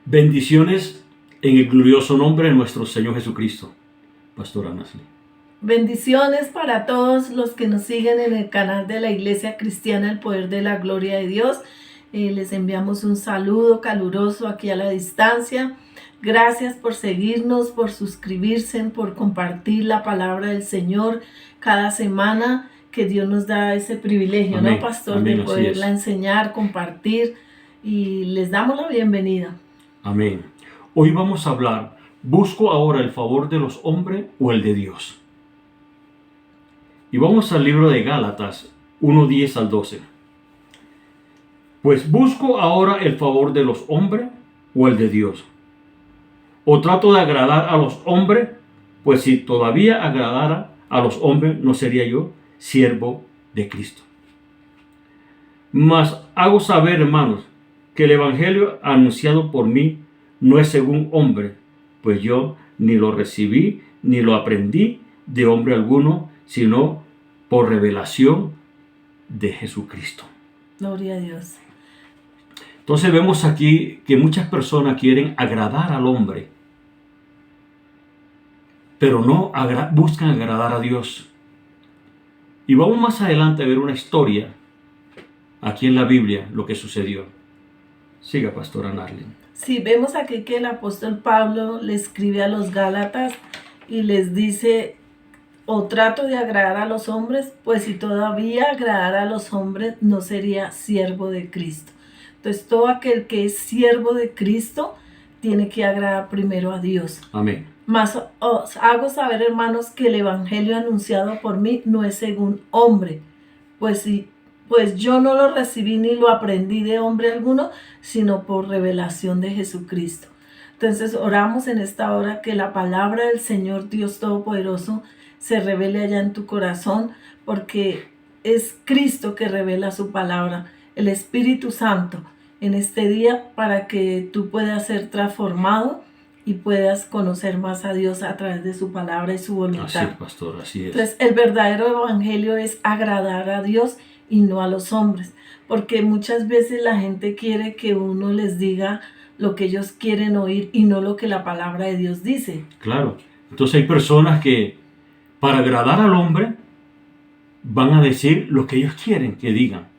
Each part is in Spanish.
Bendiciones en el glorioso nombre de nuestro Señor Jesucristo. Pastora Nasli. Bendiciones para todos los que nos siguen en el canal de la Iglesia Cristiana El Poder de la Gloria de Dios. Les enviamos un saludo caluroso aquí a la distancia. Gracias por seguirnos, por suscribirse, por compartir la palabra del Señor cada semana, que Dios nos da ese privilegio, Amén. ¿no, pastor? Amén, de poderla enseñar, compartir, y les damos la bienvenida. Amén. Hoy vamos a hablar, ¿busco ahora el favor de los hombres o el de Dios? Y vamos al libro de Gálatas 1:10 al 12. Pues busco ahora el favor de los hombres o el de Dios. O trato de agradar a los hombres, pues si todavía agradara a los hombres, no sería yo siervo de Cristo. Mas hago saber, hermanos, que el evangelio anunciado por mí no es según hombre, pues yo ni lo recibí ni lo aprendí de hombre alguno, sino por revelación de Jesucristo. Gloria a Dios. Entonces vemos aquí que muchas personas quieren agradar al hombre, pero no buscan agradar a Dios. Y vamos más adelante a ver una historia aquí en la Biblia, lo que sucedió. Siga, pastora Narlin. Sí, vemos aquí que el apóstol Pablo le escribe a los Gálatas y les dice: o trato de agradar a los hombres, pues si todavía agradara a los hombres, no sería siervo de Cristo. Entonces, todo aquel que es siervo de Cristo tiene que agradar primero a Dios. Amén. Mas os hago saber, hermanos, que el evangelio anunciado por mí no es según hombre, pues yo no lo recibí ni lo aprendí de hombre alguno, sino por revelación de Jesucristo. Entonces oramos en esta hora que la palabra del Señor Dios Todopoderoso se revele allá en tu corazón, porque es Cristo que revela su palabra, el Espíritu Santo, en este día, para que tú puedas ser transformado y puedas conocer más a Dios a través de su palabra y su voluntad. Así es, pastor, así es. Entonces, el verdadero evangelio es agradar a Dios y no a los hombres, porque muchas veces la gente quiere que uno les diga lo que ellos quieren oír y no lo que la palabra de Dios dice. Claro. Entonces hay personas que para agradar al hombre van a decir lo que ellos quieren que digan.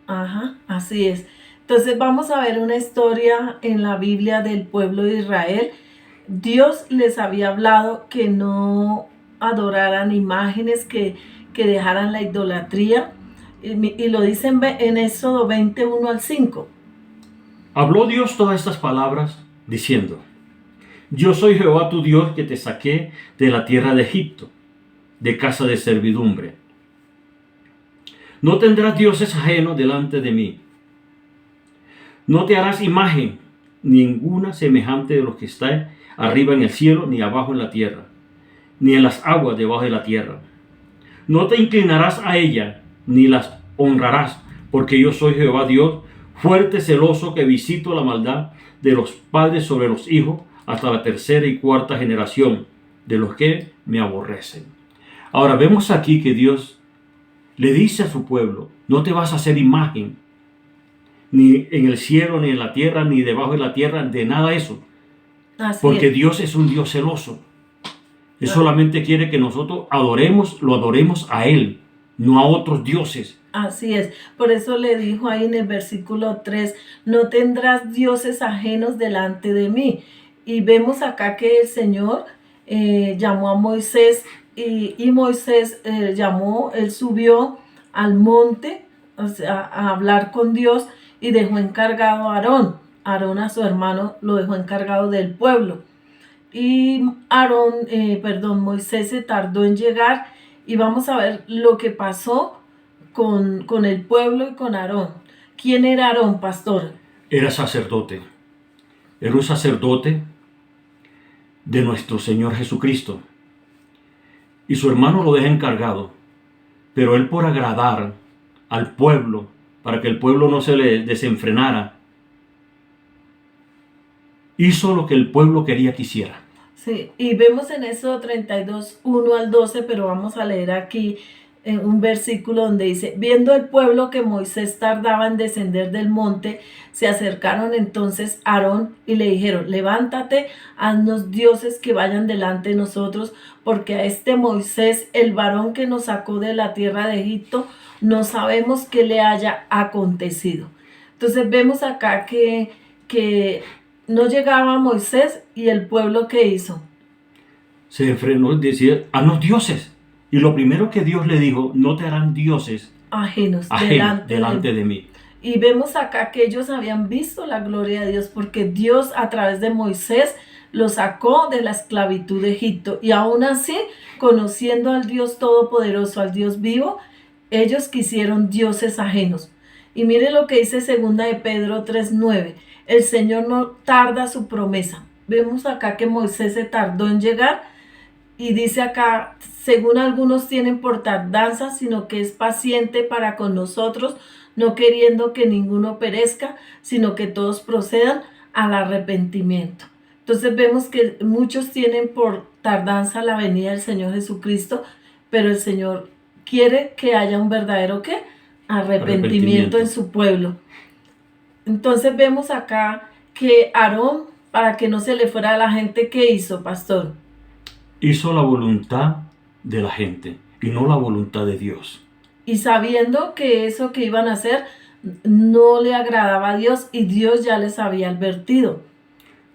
Ajá, así es. Entonces vamos a ver una historia en la Biblia del pueblo de Israel. Dios les había hablado que no adoraran imágenes, que dejaran la idolatría. Y lo dicen en Éxodo 21 al 5. Habló Dios todas estas palabras diciendo: Yo soy Jehová tu Dios, que te saqué de la tierra de Egipto, de casa de servidumbre. No tendrás dioses ajenos delante de mí. No te harás imagen ninguna semejante de lo que está arriba en el cielo, ni abajo en la tierra, ni en las aguas debajo de la tierra. No te inclinarás a ella, ni las honrarás, porque yo soy Jehová Dios, fuerte, celoso, que visito la maldad de los padres sobre los hijos, hasta la tercera y cuarta generación de los que me aborrecen. Ahora vemos aquí que Dios le dice a su pueblo: no te vas a hacer imagen, ni en el cielo, ni en la tierra, ni debajo de la tierra, de nada eso. Porque Dios es un Dios celoso. Él solamente quiere que nosotros lo adoremos a Él, no a otros dioses. Así es. Por eso le dijo ahí en el versículo 3, no tendrás dioses ajenos delante de mí. Y vemos acá que el Señor llamó a Moisés y Moisés él subió al monte, o sea, a hablar con Dios, y dejó encargado a Aarón. Aarón, a su hermano, lo dejó encargado del pueblo. Y Moisés se tardó en llegar, y vamos a ver lo que pasó con el pueblo y con Aarón. ¿Quién era Aarón, pastor? Era sacerdote. Era un sacerdote de nuestro Señor Jesucristo. Y su hermano lo deja encargado. Pero él, por agradar al pueblo, para que el pueblo no se le desenfrenara, hizo lo que el pueblo quería que hiciera. Sí, y vemos en Éxodo 32, 1 al 12, pero vamos a leer aquí en un versículo donde dice, viendo el pueblo que Moisés tardaba en descender del monte, se acercaron entonces a Aarón y le dijeron, levántate, haznos dioses que vayan delante de nosotros, porque a este Moisés, el varón que nos sacó de la tierra de Egipto, no sabemos qué le haya acontecido. Entonces vemos acá que no llegaba Moisés y el pueblo que hizo. Se frenó y decía, haznos dioses. Y lo primero que Dios le dijo, no te harán dioses Ajenos delante de mí. Y vemos acá que ellos habían visto la gloria de Dios porque Dios a través de Moisés los sacó de la esclavitud de Egipto. Y aún así, conociendo al Dios Todopoderoso, al Dios vivo, ellos quisieron dioses ajenos. Y mire lo que dice 2 de Pedro 3:9. El Señor no tarda su promesa. Vemos acá que Moisés se tardó en llegar. Y dice acá, según algunos tienen por tardanza, sino que es paciente para con nosotros, no queriendo que ninguno perezca, sino que todos procedan al arrepentimiento. Entonces vemos que muchos tienen por tardanza la venida del Señor Jesucristo, pero el Señor quiere que haya un verdadero ¿qué? Arrepentimiento en su pueblo. Entonces vemos acá que Aarón, para que no se le fuera a la gente, ¿qué hizo, pastor? Hizo la voluntad de la gente y no la voluntad de Dios. Y sabiendo que eso que iban a hacer no le agradaba a Dios y Dios ya les había advertido.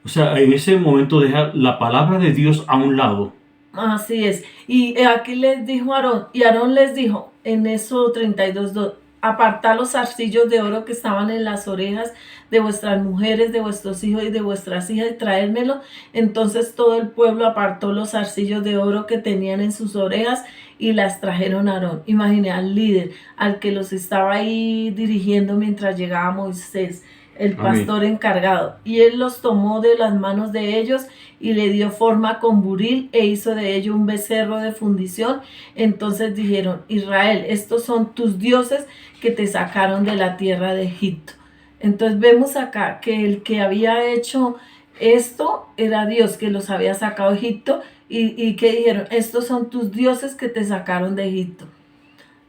O sea, en ese momento deja la palabra de Dios a un lado. Así es. Y aquí les dijo Aarón, y Aarón les dijo en Éxodo 32:2, apartad los zarcillos de oro que estaban en las orejas de vuestras mujeres, de vuestros hijos y de vuestras hijas, y traérmelo. Entonces todo el pueblo apartó los zarcillos de oro que tenían en sus orejas y las trajeron a Aarón. Imagine al líder, al que los estaba ahí dirigiendo mientras llegaba Moisés, el pastor encargado. Y él los tomó de las manos de ellos y le dio forma con buril e hizo de ello un becerro de fundición. Entonces dijeron, Israel, estos son tus dioses que te sacaron de la tierra de Egipto. Entonces vemos acá que el que había hecho esto era Dios, que los había sacado de Egipto y que dijeron, estos son tus dioses que te sacaron de Egipto.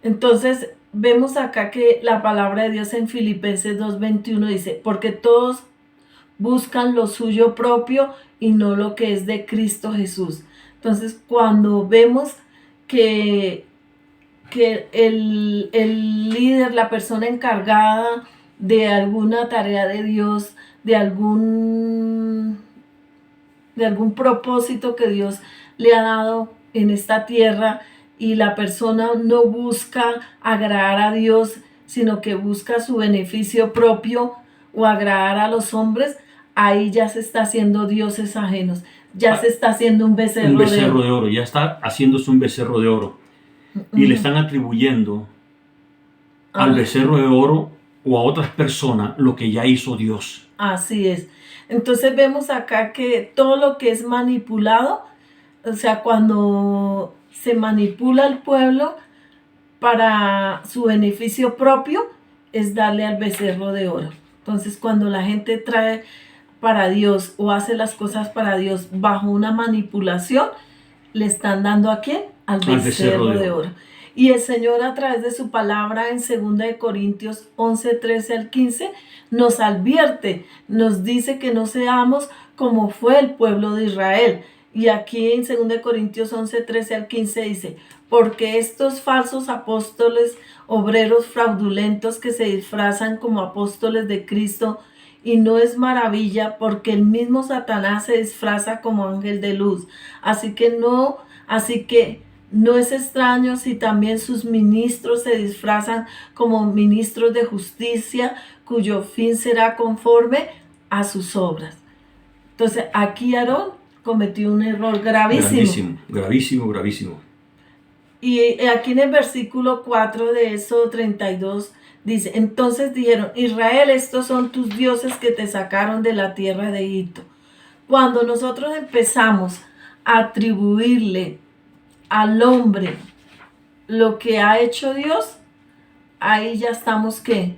Entonces vemos acá que la palabra de Dios en Filipenses 2:21 dice, porque todos buscan lo suyo propio y no lo que es de Cristo Jesús. Entonces cuando vemos que el líder, la persona encargada de alguna tarea de Dios, de algún propósito que Dios le ha dado en esta tierra, y la persona no busca agradar a Dios, sino que busca su beneficio propio o agradar a los hombres, ahí ya se está haciendo dioses ajenos, ya se está haciendo un becerro de oro. Ya está haciéndose un becerro de oro. Y le están atribuyendo al becerro de oro o a otras personas lo que ya hizo Dios. Así es. Entonces vemos acá que todo lo que es manipulado, o sea, cuando se manipula al pueblo para su beneficio propio, es darle al becerro de oro. Entonces cuando la gente trae para Dios o hace las cosas para Dios bajo una manipulación, le están dando ¿a quién? Al becerro de oro. Y el Señor a través de su palabra en 2 de Corintios 11:13-15 nos advierte, nos dice que no seamos como fue el pueblo de Israel. Y aquí en 2 de Corintios 11:13-15 dice, porque estos falsos apóstoles, obreros fraudulentos que se disfrazan como apóstoles de Cristo, y no es maravilla porque el mismo Satanás se disfraza como ángel de luz. Así que no es extraño si también sus ministros se disfrazan como ministros de justicia, cuyo fin será conforme a sus obras. Entonces aquí Aarón cometió un error gravísimo. Gravísimo. Y aquí en el versículo 4 de Éxodo 32 dice, entonces dijeron, Israel, estos son tus dioses que te sacaron de la tierra de Egipto. Cuando nosotros empezamos a atribuirle al hombre lo que ha hecho Dios, ahí ya estamos ¿qué?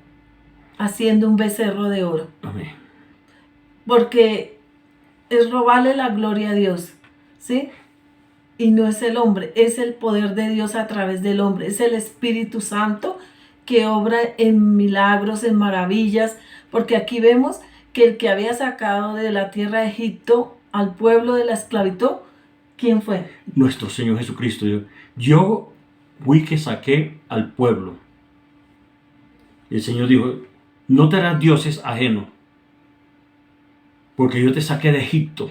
Haciendo un becerro de oro. Amén. Porque es robarle la gloria a Dios, ¿sí? y no es el hombre, es el poder de Dios a través del hombre, es el Espíritu Santo que obra en milagros, en maravillas, porque aquí vemos que el que había sacado de la tierra de Egipto al pueblo de la esclavitud, ¿quién fue? Nuestro Señor Jesucristo. Yo fui que saqué al pueblo. Y el Señor dijo, no te harás dioses ajenos, porque yo te saqué de Egipto.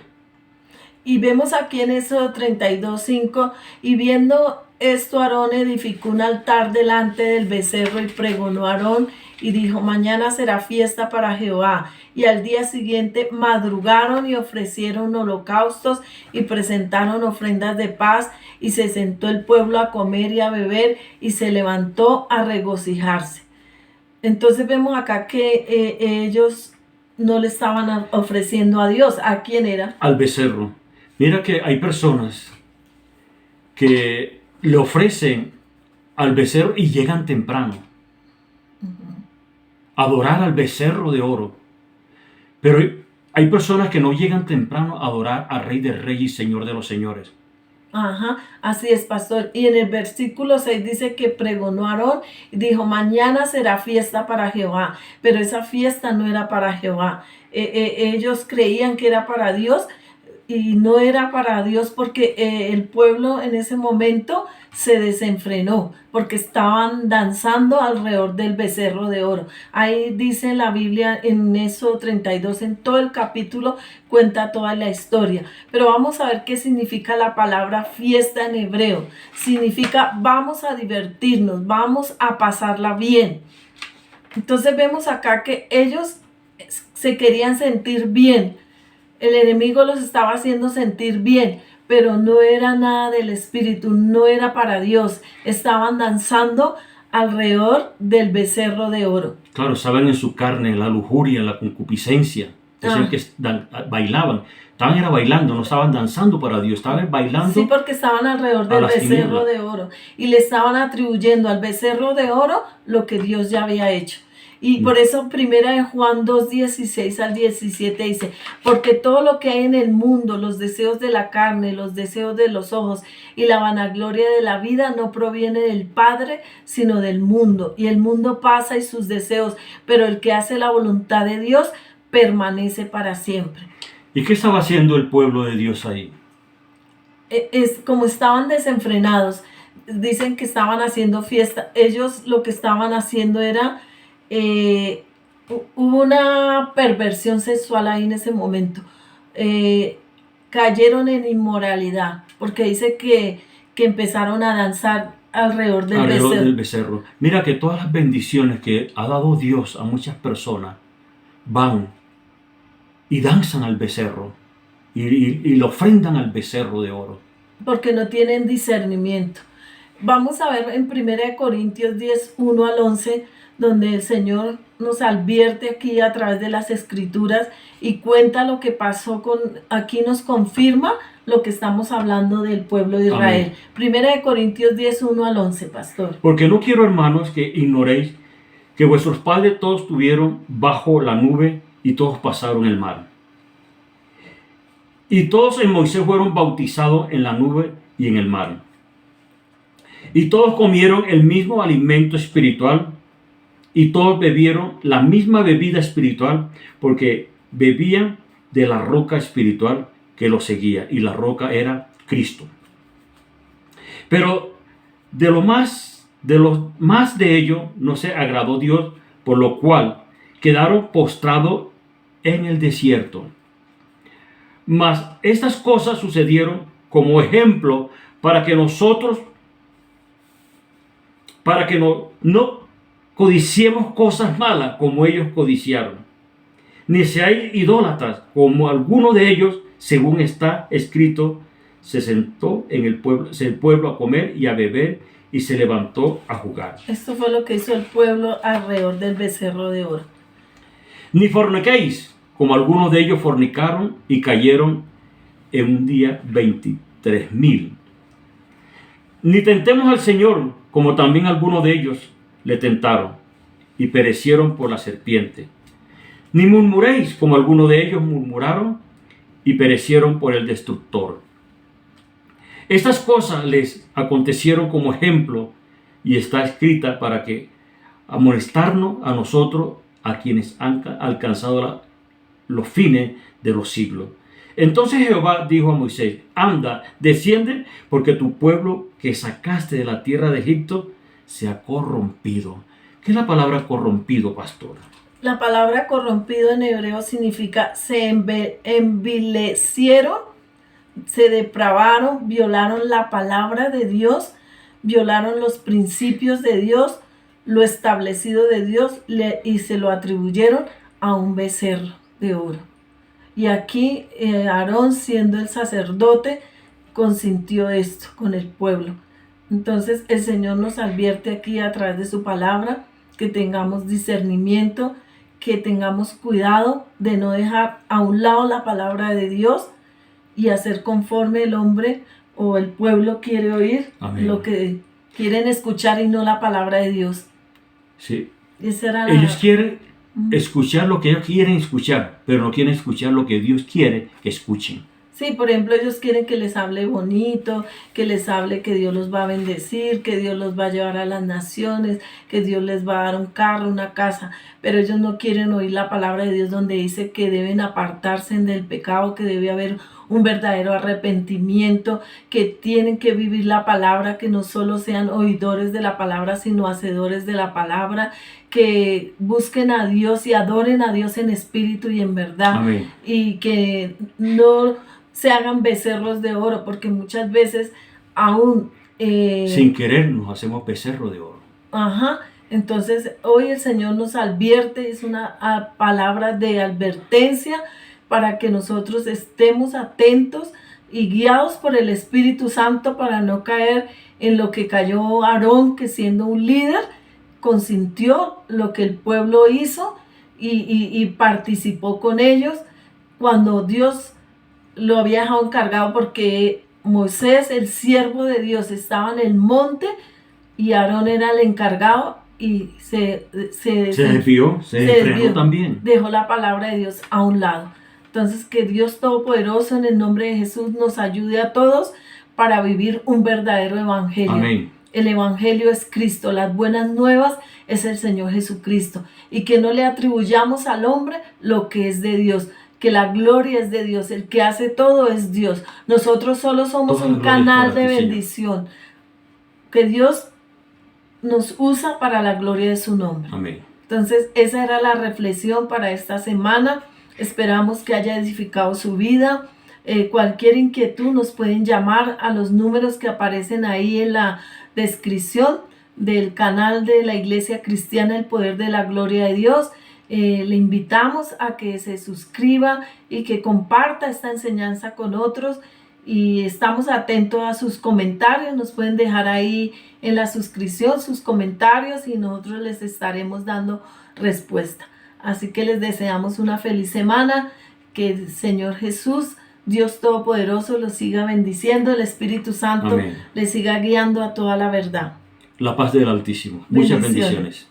Y vemos aquí en Éxodo 32:5, y viendo esto Aarón edificó un altar delante del becerro y pregonó a Aarón y dijo, mañana será fiesta para Jehová. Y al día siguiente madrugaron y ofrecieron holocaustos y presentaron ofrendas de paz, y se sentó el pueblo a comer y a beber y se levantó a regocijarse. Entonces vemos acá que ellos no le estaban ofreciendo a Dios. ¿A quién era? Al becerro. Mira que hay personas que le ofrecen al becerro y llegan temprano. Adorar al becerro de oro. Pero hay personas que no llegan temprano a adorar al Rey del Rey y Señor de los Señores. Ajá, así es, pastor. Y en el versículo 6 dice que pregonó Aarón y dijo, mañana será fiesta para Jehová. Pero esa fiesta no era para Jehová. Ellos creían que era para Dios y no era para Dios, porque el pueblo en ese momento se desenfrenó porque estaban danzando alrededor del becerro de oro. Ahí dice la Biblia en Éxodo 32, en todo el capítulo cuenta toda la historia. Pero vamos a ver qué significa la palabra fiesta en hebreo. Significa vamos a divertirnos, vamos a pasarla bien. Entonces vemos acá que ellos se querían sentir bien. El enemigo los estaba haciendo sentir bien, pero no era nada del Espíritu, no era para Dios. Estaban danzando alrededor del becerro de oro. Claro, estaban en su carne, la lujuria, la concupiscencia. Decían que bailaban. Estaban era bailando, no estaban danzando para Dios, estaban bailando. Sí, porque estaban alrededor del becerro de oro y le estaban atribuyendo al becerro de oro lo que Dios ya había hecho. Y por eso primera de Juan 2:16 al 17 dice, porque todo lo que hay en el mundo, los deseos de la carne, los deseos de los ojos y la vanagloria de la vida no proviene del Padre, sino del mundo. Y el mundo pasa y sus deseos, pero el que hace la voluntad de Dios permanece para siempre. ¿Y qué estaba haciendo el pueblo de Dios ahí? Es como estaban desenfrenados, dicen que estaban haciendo fiesta. Ellos lo que estaban haciendo era... hubo una perversión sexual ahí en ese momento. Cayeron en inmoralidad, porque dice que empezaron a danzar alrededor del becerro. Mira que todas las bendiciones que ha dado Dios a muchas personas van y danzan al becerro y le ofrendan al becerro de oro. Porque no tienen discernimiento. Vamos a ver en 1 Corintios 10, 1 al 11, donde el Señor nos advierte aquí a través de las Escrituras y cuenta lo que pasó aquí nos confirma lo que estamos hablando del pueblo de Israel. Amén. 1 Corintios 10, 1 al 11, pastor. Porque no quiero, hermanos, que ignoréis que vuestros padres todos estuvieron bajo la nube y todos pasaron el mar. Y todos en Moisés fueron bautizados en la nube y en el mar. Y todos comieron el mismo alimento espiritual y todos bebieron la misma bebida espiritual, porque bebían de la roca espiritual que los seguía, y la roca era Cristo. Pero de lo más de ello no se agradó Dios, por lo cual quedaron postrados en el desierto. Mas estas cosas sucedieron como ejemplo para que nosotros, no codiciemos cosas malas como ellos codiciaron, ni seáis idólatras como alguno de ellos, según está escrito, se sentó en el pueblo a comer y a beber y se levantó a jugar. Esto fue lo que hizo el pueblo alrededor del becerro de oro. Ni forniquéis, como algunos de ellos fornicaron y cayeron en un día 23,000. Ni tentemos al Señor, como también algunos de ellos le tentaron y perecieron por la serpiente. Ni murmuréis, como algunos de ellos murmuraron y perecieron por el destructor. Estas cosas les acontecieron como ejemplo y está escrita para que amonestarnos a nosotros, a quienes han alcanzado los fines de los siglos. Entonces Jehová dijo a Moisés: anda, desciende, porque tu pueblo que sacaste de la tierra de Egipto se ha corrompido. ¿Qué es la palabra corrompido, pastor? La palabra corrompido en hebreo significa se envilecieron, se depravaron, violaron la palabra de Dios, violaron los principios de Dios, lo establecido de Dios, y se lo atribuyeron a un becerro de oro. Y aquí Aarón, siendo el sacerdote, consintió esto con el pueblo. Entonces el Señor nos advierte aquí a través de su palabra que tengamos discernimiento, que tengamos cuidado de no dejar a un lado la palabra de Dios y hacer conforme el hombre o el pueblo quiere oír. Amén. Lo que quieren escuchar y no la palabra de Dios. Sí. Esa era ellos quieren escuchar lo que ellos quieren escuchar, pero no quieren escuchar lo que Dios quiere que escuchen. Sí, por ejemplo, ellos quieren que les hable bonito, que les hable que Dios los va a bendecir, que Dios los va a llevar a las naciones, que Dios les va a dar un carro, una casa, pero ellos no quieren oír la palabra de Dios donde dice que deben apartarse del pecado, que debe haber un verdadero arrepentimiento, que tienen que vivir la palabra, que no solo sean oidores de la palabra, sino hacedores de la palabra, que busquen a Dios y adoren a Dios en espíritu y en verdad. Amén. Y que no se hagan becerros de oro, porque muchas veces aún... sin querer nos hacemos becerro de oro. Ajá. Entonces hoy el Señor nos advierte, es una palabra de advertencia para que nosotros estemos atentos y guiados por el Espíritu Santo para no caer en lo que cayó Aarón, que siendo un líder consintió lo que el pueblo hizo y participó con ellos cuando Dios lo había dejado encargado, porque Moisés, el siervo de Dios, estaba en el monte y Aarón era el encargado y se desvió también. Dejó la palabra de Dios a un lado. Entonces, que Dios Todopoderoso, en el nombre de Jesús, nos ayude a todos para vivir un verdadero evangelio. Amén. El evangelio es Cristo, las buenas nuevas es el Señor Jesucristo, y que no le atribuyamos al hombre lo que es de Dios, que la gloria es de Dios, el que hace todo es Dios. Nosotros solo somos un canal de bendición, que Dios nos usa para la gloria de su nombre. Amén. Entonces, esa era la reflexión para esta semana. Esperamos que haya edificado su vida. Cualquier inquietud nos pueden llamar a los números que aparecen ahí en la descripción del canal de la Iglesia Cristiana El Poder de la Gloria de Dios. Le invitamos a que se suscriba y que comparta esta enseñanza con otros, y estamos atentos a sus comentarios. Nos pueden dejar ahí en la suscripción sus comentarios y nosotros les estaremos dando respuesta. Así que les deseamos una feliz semana, que el Señor Jesús, Dios Todopoderoso, los siga bendiciendo, el Espíritu Santo les siga guiando a toda la verdad. La paz del Altísimo. Muchas bendiciones.